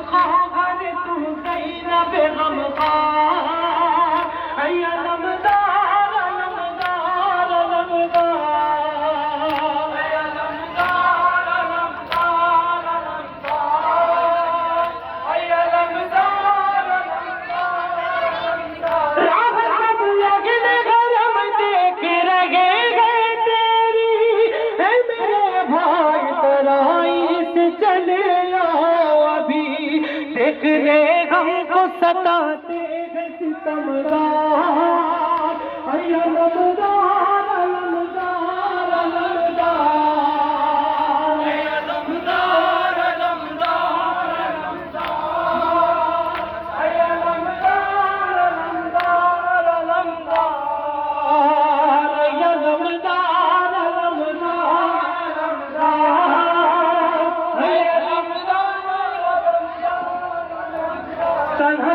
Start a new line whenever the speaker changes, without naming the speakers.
खागर तू ज़ैनब गमखार, या लमदार लमदार लमदार, या लमदार लमदार लमदार, या लमदार लमदार। राह सब लगने गरम देख रहे गए तेरी, है मेरे भाई तराई से चले आओ अभी, देख ले हमको सताते हैं सितमगार, या लमदार लमदार लमदार, या लमदार लमदार लमदार, या लमदार लमदार लमदार, या लमदार लमदार लमदार, या लमदार लमदार। तन्हा